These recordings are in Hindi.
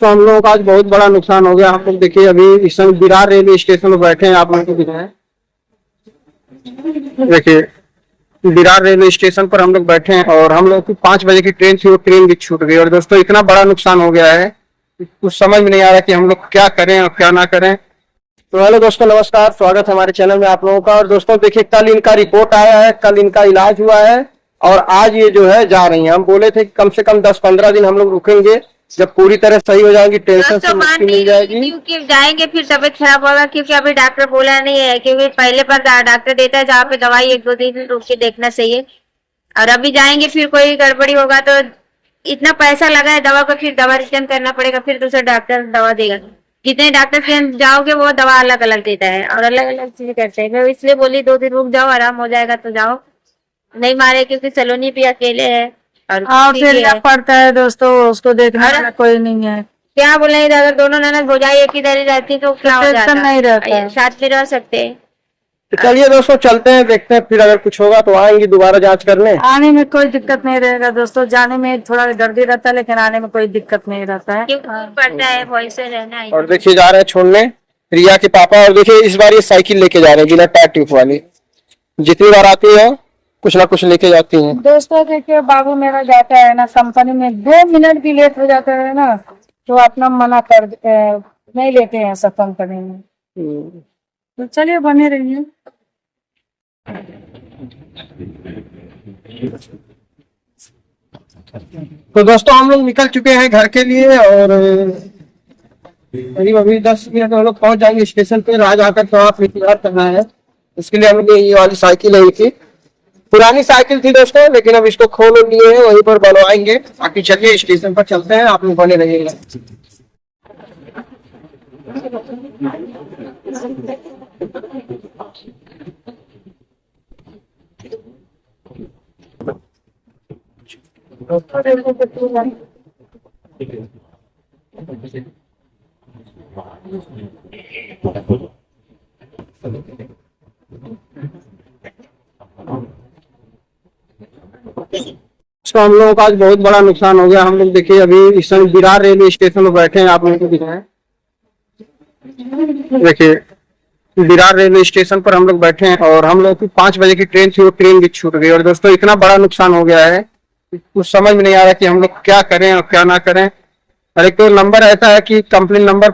तो हम लोगों का आज बहुत बड़ा नुकसान हो गया। आप लोग देखिए अभी इस समय विरार रेलवे स्टेशन में बैठे हैं, आप लोगों को दिखाएं। देखिए विरार रेलवे स्टेशन पर हम लोग बैठे हैं और हम लोग की 5 बजे की ट्रेन थी, वो ट्रेन भी छूट गई। और दोस्तों इतना बड़ा नुकसान हो गया है कुछ समझ में नहीं आ रहा कि हम लोग क्या करें और क्या ना करें। तो हेलो दोस्तों, नमस्कार, स्वागत है हमारे चैनल में आप लोगों का। और दोस्तों देखिए कल इनका रिपोर्ट आया है, कल इनका इलाज हुआ है और आज ये जो है जा रही हैं। हम बोले थे कि कम से कम 10-15 दिन हम लोग रुकेंगे, जब पूरी तरह सही हो जाएंगी, टेंशन से मुक्ति मिल जाएगी, क्योंकि जाएंगे फिर तबीयत खराब होगा। क्योंकि अभी डॉक्टर बोला नहीं है, क्योंकि पहले पर डॉक्टर देता है जहाँ पे दवाई 1-2 दिन रुक के देखना चाहिए। और अभी जाएंगे फिर कोई गड़बड़ी होगा तो इतना पैसा लगा है दवा को, फिर दवा रिटर्न करना पड़ेगा, फिर दूसरा डॉक्टर दवा देगा। जितने डॉक्टर के जाओगे वो दवा अलग अलग देता है और अलग अलग चीजें करते हैं। मैं इसलिए बोली 2 दिन रुक जाओ, आराम हो जाएगा तो जाओ, नहीं मारे क्योंकि सलोनी भी अकेले है और अकेला पड़ता है दोस्तों, उसको देखने वाला कोई नहीं है। क्या बोले, अगर दोनों ननद भौजाई एक ही दर रहती तो क्या हो जाता, नहीं रहता, साथ में रह सकते। तो चलिए दोस्तों चलते हैं, देखते हैं, फिर अगर कुछ होगा तो आएंगे दोबारा जांच करने। आने में कोई दिक्कत नहीं रहेगा दोस्तों, जाने में थोड़ा दर्दी रहता है लेकिन आने में कोई दिक्कत नहीं रहता है, पड़ता है वैसे रहना है। और देखिए जा रहे हैं छोड़ने रिया के पापा। और देखिए इस बार ये साइकिल लेके जा रहे हैं बिना टायर ट्यूब वाली। जितनी बार आती है कुछ ना कुछ लेके जाती हैं। दोस्तों देखिए बाबू मेरा जाता है ना कंपनी में, 2 मिनट भी लेट हो जाता है ना तो अपना मना कर नहीं लेते हैं सब कंपनी में। तो चलिए बने रहिए। तो दोस्तों हम लोग निकल चुके हैं घर के लिए और करीब अभी 10 मिनट में हम लोग पहुंच जाएंगे स्टेशन पे। राज आकर तो आप इंतजार करना है, इसके लिए हमने ये वाली साइकिल ली थी, पुरानी साइकिल थी दोस्तों, लेकिन अब इसको खोल लिए हैं, वहीं पर बनवाएंगे। बाकी चलिए स्टेशन पर चलते हैं, आप लोग बने रहिएगा। तो हम लोगों का आज बहुत बड़ा नुकसान हो गया। हम लोग देखिए अभी इस समय विरार रेलवे स्टेशन में बैठे हैं, आप लोगों को दिखाएं। देखिए विरार रेलवे स्टेशन पर हम लोग बैठे हैं और हम लोग की 5 बजे की ट्रेन थी, वो ट्रेन भी छूट गई। और दोस्तों इतना बड़ा नुकसान हो गया है कुछ समझ में नहीं आ रहा कि हम लोग क्या करें और क्या ना करें। और एक तो नंबर ऐसा है कि कंप्लेन नंबर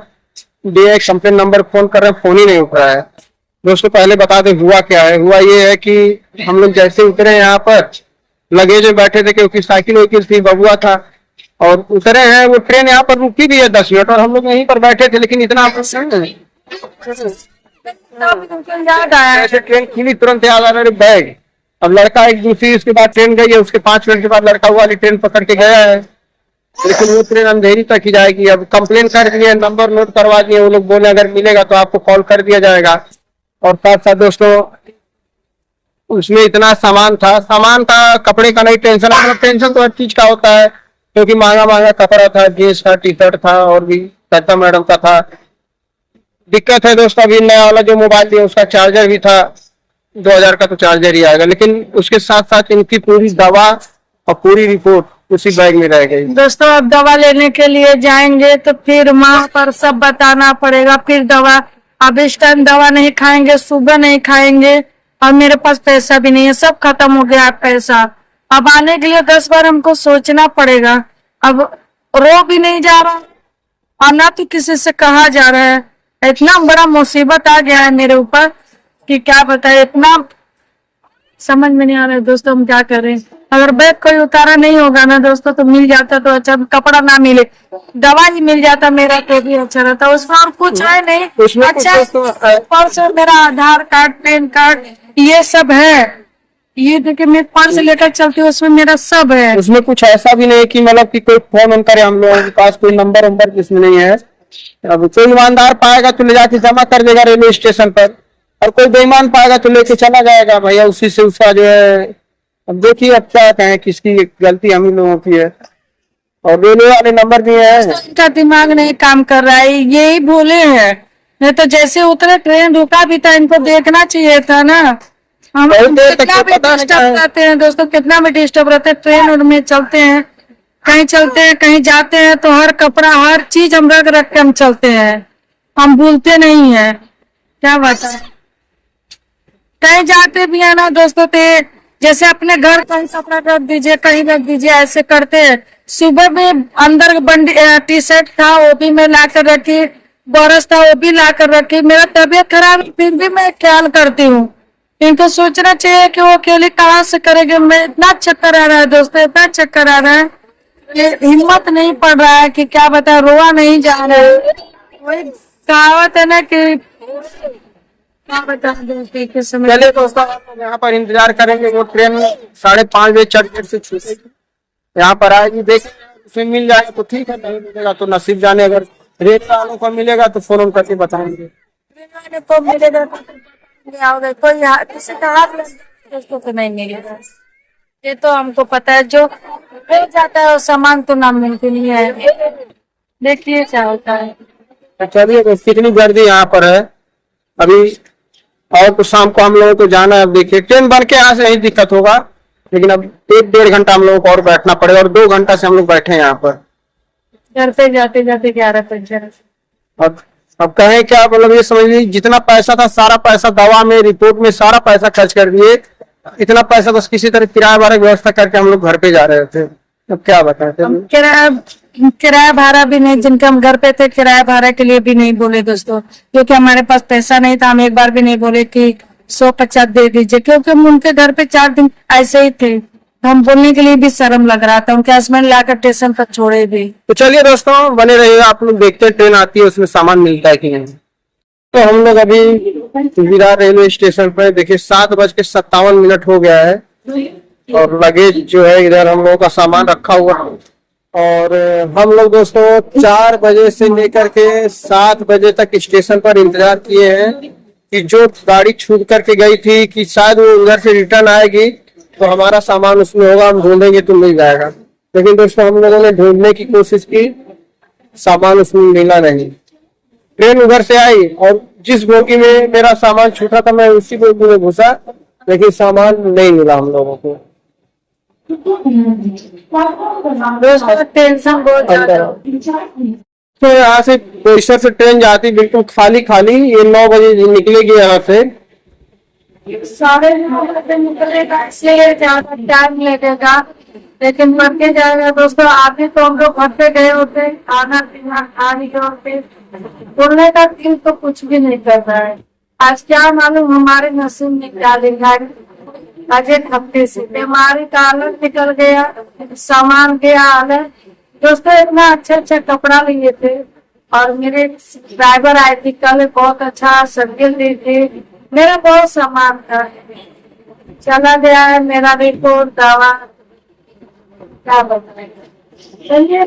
दिए, कंप्लेन नंबर फोन कर रहे हैं, फोन ही नहीं उठ रहा है। दोस्तों पहले बता दें हुआ क्या है। हुआ ये है कि हम लोग जैसे उतरे यहाँ पर लगेज में बैठे थे, क्योंकि साइकिल वाइकिल थी, बबुआ था, और उतरे हैं। वो ट्रेन यहाँ पर रुकी भी है 10 मिनट और हम लोग यहीं पर बैठे थे, लेकिन इतना याद आया ऐसे ट्रेन खुली तुरंत याद आ रहा बैग। अब लड़का एक दूसरी, उसके बाद ट्रेन गई है, उसके 5 मिनट के बाद लड़का वाली ट्रेन पकड़ के गया है, लेकिन वो ट्रेन अंधेरी तक ही जाएगी। अब कंप्लेन कर दिए, नंबर नोट करवा दिए, वो लोग बोले अगर मिलेगा तो आपको कॉल कर दिया जाएगा। और साथ साथ दोस्तों उसमें इतना सामान था, कपड़े का नहीं टेंशन, मतलब टेंशन तो हर चीज का होता है, क्योंकि महंगा महंगा कपड़ा था, जींस था, टी शर्ट था, और भी सरिता मैडम का था। दिक्कत है दोस्तों, अभी नया वाला जो मोबाइल दिया उसका चार्जर भी था, 2000 का तो चार्जर ही आएगा, लेकिन उसके साथ साथ इनकी पूरी दवा और पूरी रिपोर्ट उसी बैग में रह गई। दोस्तों अब दवा लेने के लिए जाएंगे तो फिर वहाँ पर सब बताना पड़ेगा, फिर दवा, अब इस टाइम दवा नहीं खाएंगे, सुबह नहीं खाएंगे, और मेरे पास पैसा भी नहीं है, सब खत्म हो गया पैसा। अब आने के लिए 10 बार हमको सोचना पड़ेगा। अब रो भी नहीं जा रहा और ना तो किसी से कहा जा रहा है। इतना बड़ा मुसीबत आ गया है मेरे ऊपर कि क्या बताए, इतना समझ में नहीं आ रहा है दोस्तों हम क्या करें। अगर बैग कोई उतारा नहीं होगा ना दोस्तों तो मिल जाता तो अच्छा, कपड़ा ना मिले, दवा ही मिल जाता मेरा तो भी अच्छा रहता। उसमें और कुछ है नहीं, अच्छा पर्स, मेरा आधार कार्ड, पैन कार्ड, ये सब है। ये देखिए मैं पर्स लेकर चलती हूँ, उसमें मेरा सब है। उसमें कुछ ऐसा भी नहीं कि मतलब कि कोई फोन करे, हम लोगों के पास कोई नंबर जिसमें नहीं है। अब कोई ईमानदार पाएगा तो ले जाके जमा कर देगा रेलवे स्टेशन पर, और कोई बेईमान पाएगा तो लेके चला जाएगा भैया, उसी से उसका जो है। अब देखिए अब क्या कहें, किसकी गलती हम ही लोगों की है। और रेलवे वाले नंबर भी है, इनका दिमाग नहीं काम कर रहा है, यही भूले हैं। नहीं तो जैसे उतरे ट्रेन रुका भी था, इनको देखना चाहिए था ना। हम कितना भी डिस्टर्ब रहते हैं दोस्तों, कितना भी डिस्टर्ब रहते हैं, ट्रेन में चलते हैं कहीं चलते हैं कहीं जाते हैं तो हर कपड़ा हर चीज हम रख रख के हम चलते हैं, हम भूलते नहीं है। क्या बताएं, कहीं जाते भी है ना दोस्तों तो जैसे अपने घर कहीं कपड़ा रख दीजिए कहीं रख दीजिए ऐसे करते हैं। सुबह में अंदर बंडी टी शर्ट था वो भी मैं ला कर रखी, बरस था वो भी ला कर रखी। मेरा तबीयत खराब है, फिर भी मैं ख्याल करती हूँ। इनको सोचना चाहिए कि वो अकेले कहाँ से करेंगे। मैं इतना चक्कर आ रहा है दोस्तों, इतना चक्कर आ रहा है कि हिम्मत नहीं पड़ रहा है कि क्या बताए, रोआ नहीं जा रहा है। वही कहावत है ना कि क्या बताएं दोस्तों के समय। चलिए दोस्तों, आप लोग यहाँ पर इंतजार करेंगे, वो ट्रेन 5:30 बजे चर्चगेट से छूटेगी, यहाँ पर आएगी, देखेंगे उसमें मिल जाएगा तो ठीक है, नहीं मिलेगा तो नसीब जाने। अगर रेल वालों को मिलेगा तो फोन करके बताएंगे। को मिलेगा तो आओगे, कोई किसी का हाथ दोस्तों को नहीं मिलेगा, ये तो हमको पता है। जो हो जाता है वो सामान तो नामुमकिन ही है, देखिए क्या होता है। तो चलिए दोस्तों, कितनी गर्दी यहाँ पर है अभी, और तो शाम को हम लोगों को जाना है। अब देखिए ट्रेन बन के यहाँ से यही दिक्कत होगा, लेकिन अब 1-1.5 घंटा हम लोगों को और बैठना पड़ेगा, और 2 घंटा से हम लोग बैठे हैं यहाँ पर। घर पे जाते जाते 11 अब कहें क्या, मतलब ये समझ लीजिए जितना पैसा था सारा पैसा दवा में रिपोर्ट में सारा पैसा खर्च कर दिए। इतना पैसा बस किसी तरह किराया भाड़ा की व्यवस्था करके हम लोग घर पे जा रहे थे। अब क्या बताएं, किराया भाड़ा भी नहीं, जिनका हम घर पे थे किराया भाड़ा के लिए भी नहीं बोले दोस्तों, क्योंकि हमारे पास पैसा नहीं था। हम एक बार भी नहीं बोले कि 150 दे दीजिए, क्योंकि हम उनके घर पे 4 दिन ऐसे ही थे, हम बोलने के लिए भी शर्म लग रहा था। उनके हस्बैंड लाकर स्टेशन पर छोड़े भी। तो चलिए दोस्तों, बने रहिए, आप लोग देखते हैं ट्रेन आती है उसमें सामान मिलता है कि नहीं। तो हम लोग अभी विरार रेलवे स्टेशन पर, देखिए 7:57 हो गया है, और लगेज जो है इधर हम लोगों का सामान रखा हुआ है। और हम लोग दोस्तों 4 बजे से लेकर के 7 बजे तक स्टेशन पर इंतजार किए हैं कि जो गाड़ी छूट करके गई थी कि शायद वो उधर से रिटर्न आएगी तो हमारा सामान उसमें होगा, हम ढूंढेंगे तो मिल जाएगा। लेकिन दोस्तों हम लोगों ने ढूंढने की कोशिश की, सामान उसमें मिला नहीं। ट्रेन उधर से आई और जिस बोगी में मेरा सामान छूटा था मैं उसी बोगी में घुसा, लेकिन सामान नहीं मिला हम लोगों को। दोस्तों टेंशन बहुत ज्यादा। तो यहाँ से बोईसर से ट्रेन जाती बिल्कुल खाली खाली, ये 9 बजे निकलेगी यहाँ से। 9:30 निकलेगा, इसलिए ज्यादा टाइम लगेगा, लेकिन बढ़ के जाएगा दोस्तों। आगे तो हम लोग घर पे गए होते, खाना पीना खा लिए होते, बोलने का दिल तो कुछ भी नहीं कर रहा है। आज क्या मालूम हमारे नसीब में क्या लिखा है। आज एक हफ्ते से बीमारी का हालत निकल गया, सामान के हालत। दोस्तों इतना अच्छा कपड़ा लिए थे, और मेरे ड्राइवर आए थे कल, बहुत अच्छा सर्विस दी थी। मेरा बहुत सामान था, चला गया है मेरा रिपोर्ट दवा, क्या बताएंगे। चलिए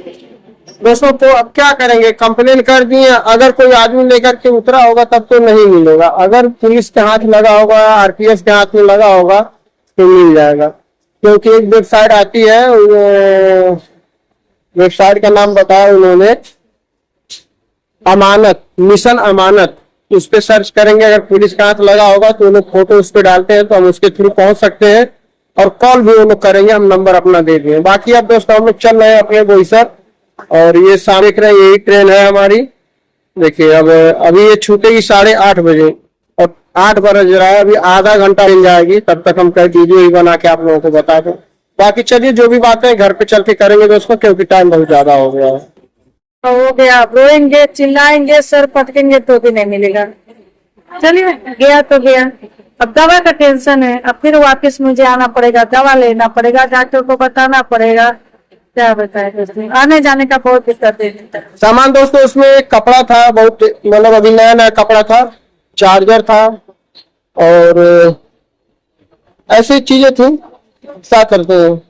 दोस्तों, तो अब क्या करेंगे, कंप्लेन कर दिए। अगर कोई आदमी लेकर के उतरा होगा तब तो नहीं मिलेगा, अगर पुलिस के हाथ लगा होगा, आरपीएफ के हाथ में लगा होगा तो मिल जाएगा। क्योंकि एक वेबसाइट आती है, वेबसाइट का नाम बताया उन्होंने, अमानत, मिशन अमानत। उस पर सर्च करेंगे, अगर पुलिस का हाथ लगा होगा तो वो लोग फोटो उस पर डालते हैं तो हम उसके थ्रू पहुंच सकते हैं, और कॉल भी वो लोग करेंगे, हम नंबर अपना दे दिए। बाकी अब दोस्तों हम लोग चल रहे हैं अपने बोईसर, और ये सामने देख रहे हैं यही ट्रेन है हमारी। देखिए अब अभी ये छूटेगी 8:30 बजे, और 8 बज रहा है, अभी आधा घंटा मिल जाएगी, तब तक हम कल वीडियो ही बना के आप लोगों को बता दें। बाकी चलिए जो भी बातें हैं घर पे चल के करेंगे दोस्तों, क्योंकि टाइम बहुत ज्यादा हो गया है। हो गया, रोएंगे चिल्लाएंगे सर पटकेंगे तो भी नहीं मिलेगा। चलिए गया तो गया, अब दवा का टेंशन है, अब फिर वापस मुझे आना पड़ेगा, दवा लेना पड़ेगा, डॉक्टर को बताना पड़ेगा। क्या बताए दोस्तों, आने जाने का बहुत दिक्कत है। सामान दोस्तों उसमें कपड़ा था बहुत, मतलब अभी नया नया कपड़ा था, चार्जर था, और ऐसी चीजें थी। क्या करते हैं।